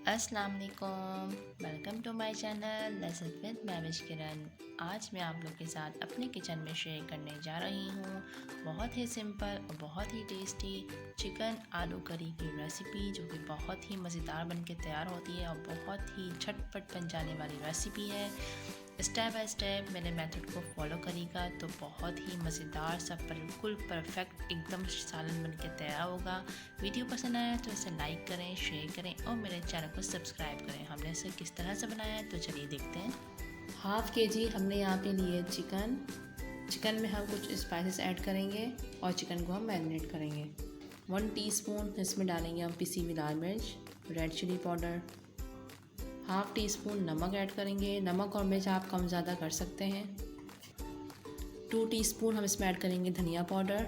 अस्सलाम वालेकुम, welcome to my channel lesson with Mahvish Kiran. आज मैं आप लोग के साथ अपने किचन में शेयर करने जा रही हूँ बहुत ही सिंपल और बहुत ही टेस्टी चिकन आलू करी की रेसिपी, जो कि बहुत ही मज़ेदार बनके तैयार होती है और बहुत ही झटपट बन जाने वाली रेसिपी है। स्टेप बाय स्टेप मेरे मेथड को फॉलो करिएगा तो बहुत ही मज़ेदार सा बिल्कुल परफेक्ट एकदम सालन बन के तैयार होगा। वीडियो पसंद आया तो इसे लाइक करें, शेयर करें और मेरे चैनल को सब्सक्राइब करें। हमने इसे किस तरह से बनाया है तो चलिए देखते हैं। हाफ़ केजी हमने यहाँ पे लिए चिकन में हम कुछ स्पाइसेस ऐड करेंगे और चिकन को हम मैरिनेट करेंगे। 1 टीस्पून इसमें डालेंगे हम पिसी हुई लाल मिर्च, red chilli powder, half teaspoon नमक ऐड करेंगे। नमक और मिर्च आप कम ज़्यादा कर सकते हैं। 2 टीस्पून हम इसमें ऐड करेंगे धनिया पाउडर,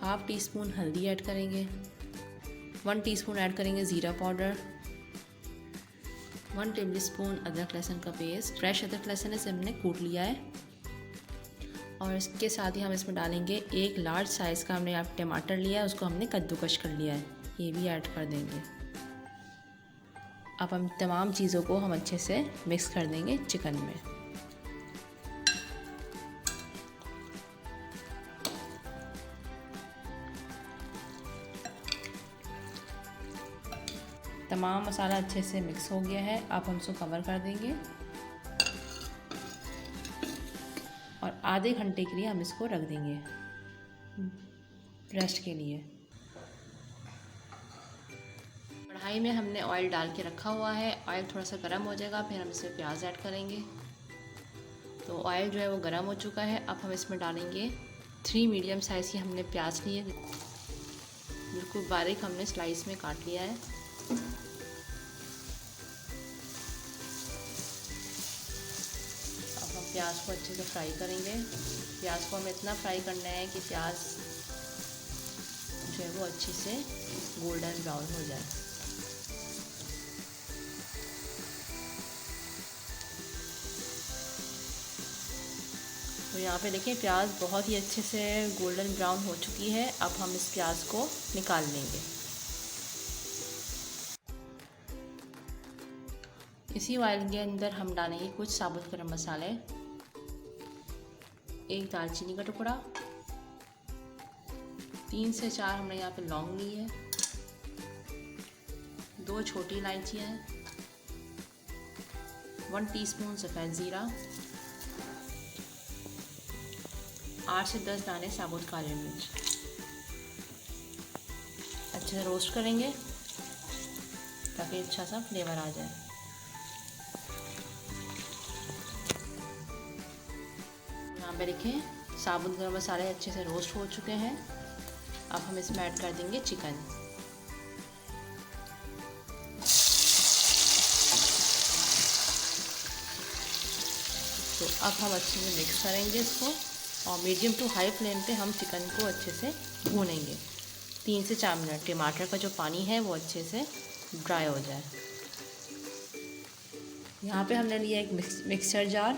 हाफ़ टी स्पून हल्दी ऐड करेंगे, 1 टीस्पून ऐड करेंगे ज़ीरा पाउडर, 1 टेबल स्पून अदरक लहसुन का पेस्ट, फ्रेश अदरक लहसुन इसे हमने कूट लिया है। और इसके साथ ही हम इसमें डालेंगे एक लार्ज साइज़ का हमने यहाँ टमाटर लिया है, उसको हमने कद्दूकश कर लिया है, ये भी ऐड कर देंगे। अब हम तमाम चीज़ों को हम अच्छे से मिक्स कर देंगे चिकन में। तमाम मसाला अच्छे से मिक्स हो गया है। अब हम इसको कवर कर देंगे और आधे घंटे के लिए हम इसको रख देंगे रेस्ट के लिए। कढ़ाई में हमने ऑयल डाल के रखा हुआ है। ऑयल थोड़ा सा गर्म हो जाएगा, फिर हम इसमें प्याज ऐड करेंगे। तो ऑयल जो है वो गर्म हो चुका है। अब हम इसमें डालेंगे 3 मीडियम साइज़ की हमने प्याज लिए, बिल्कुल बारीक हमने स्लाइस में काट लिया है। अब हम प्याज को अच्छे से फ्राई करेंगे। प्याज को हमें इतना फ्राई करना है कि प्याज जो है वो अच्छे से गोल्डन ब्राउन हो जाए। तो यहाँ पे देखें प्याज बहुत ही अच्छे से गोल्डन ब्राउन हो चुकी है। अब हम इस प्याज को निकाल लेंगे। इसी ऑयल के अंदर हम डालेंगे कुछ साबुत गरम मसाले, 1 दालचीनी का टुकड़ा, 3 से 4 हमने यहाँ पे लौंग ली है, 2 छोटी इलायचियाँ हैं, 1 टीस्पून सफ़ेद ज़ीरा, 8 से 10 दाने साबुत काली मिर्च। अच्छे से रोस्ट करेंगे ताकि अच्छा सा फ्लेवर आ जाए। यहाँ पे देखें साबुत गरम मसाले अच्छे से रोस्ट हो चुके हैं। अब हम इसमें ऐड कर देंगे चिकन। तो अब हम अच्छे से मिक्स करेंगे इसको और मीडियम टू हाई फ्लेम पे हम चिकन को अच्छे से भूनेंगे 3 से 4 मिनट। टमाटर का जो पानी है वो अच्छे से ड्राई हो जाए। यहाँ पे हमने लिया एक मिक्सचर जार,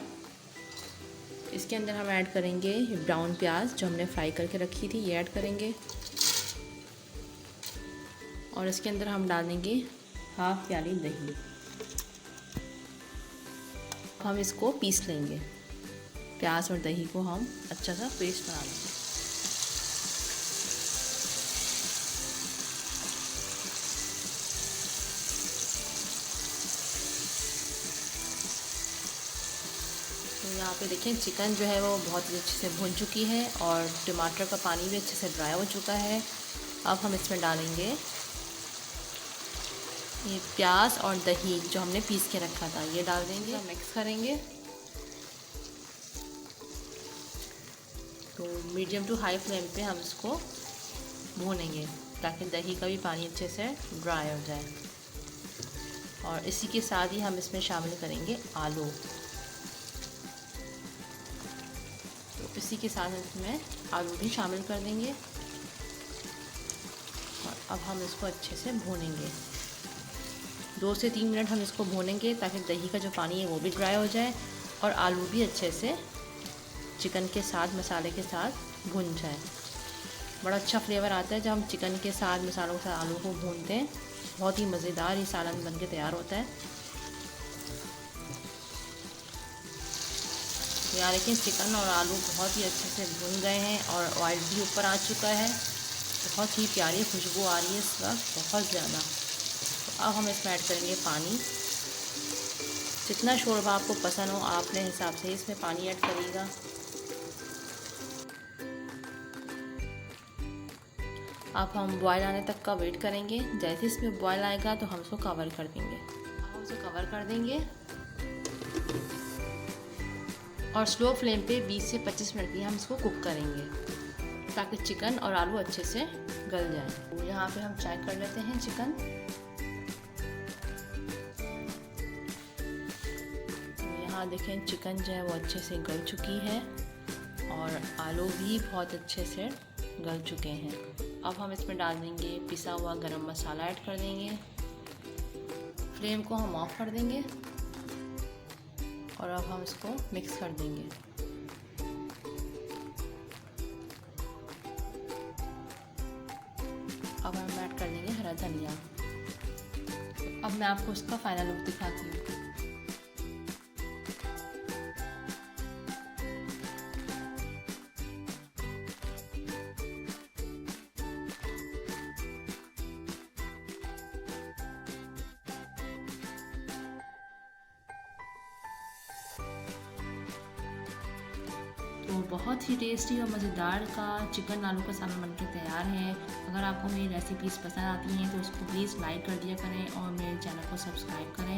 इसके अंदर हम ऐड करेंगे ब्राउन प्याज जो हमने फ्राई करके रखी थी, ये ऐड करेंगे। और इसके अंदर हम डालेंगे हाफ़ प्याली दही। हम इसको पीस लेंगे, प्याज और दही को हम अच्छा सा पेस्ट बना लेंगे। तो यहाँ पे देखें चिकन जो है वो बहुत ही अच्छे से भुन चुकी है और टमाटर का पानी भी अच्छे से ड्राई हो चुका है। अब हम इसमें डालेंगे ये प्याज और दही जो हमने पीस के रखा था, ये डाल देंगे, मिक्स करेंगे। तो मीडियम टू हाई फ्लेम पे हम इसको भूनेंगे ताकि दही का भी पानी अच्छे से ड्राई हो जाए। और इसी के साथ ही हम इसमें शामिल करेंगे आलू। तो इसी के साथ इसमें आलू भी शामिल कर देंगे और अब हम इसको अच्छे से भूनेंगे। 2 से 3 मिनट हम इसको भूनेंगे ताकि दही का जो पानी है वो भी ड्राई हो जाए और आलू भी अच्छे से चिकन के साथ मसाले के साथ भुन जाए। बड़ा अच्छा फ्लेवर आता है जब हम चिकन के साथ मसालों के साथ आलू को भूनते हैं। बहुत ही मज़ेदार ये सालन बन के तैयार होता है। यहाँ देखिए चिकन और आलू बहुत ही अच्छे से भून गए हैं और ऑयल भी ऊपर आ चुका है। बहुत ही प्यारी खुशबू आ रही है इस वक्त, बहुत ज़्यादा। तो अब हम इसमें ऐड करेंगे पानी। जितना शोरबा आपको पसंद हो आप अपने हिसाब से इसमें पानी ऐड करिएगा। अब हम बॉयल आने तक का वेट करेंगे। जैसे इसमें बॉयल आएगा तो हम उसको कवर कर देंगे। हम उसको कवर कर देंगे और स्लो फ्लेम पे 20 से 25 मिनट के लिए हम इसको कुक करेंगे ताकि चिकन और आलू अच्छे से गल जाए। तो यहाँ पे हम चेक कर लेते हैं चिकन। तो यहाँ देखें चिकन जो है वो अच्छे से गल चुकी है और आलू भी बहुत अच्छे से गल चुके हैं। अब हम इसमें डाल देंगे पिसा हुआ गरम मसाला ऐड कर देंगे। फ्लेम को हम ऑफ कर देंगे और अब हम इसको मिक्स कर देंगे। अब हम ऐड कर देंगे हरा धनिया। अब मैं आपको इसका फाइनल लुक दिखाती हूँ। तो बहुत ही टेस्टी और मज़ेदार का चिकन आलू का सालन बनके तैयार है। अगर आपको मेरी रेसिपीज़ पसंद आती हैं तो उसको प्लीज़ लाइक कर दिया करें और मेरे चैनल को सब्सक्राइब करें।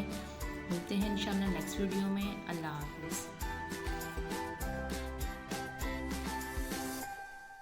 मिलते हैं इंशाल्लाह नेक्स्ट वीडियो में। अल्लाह हाफ़िज़।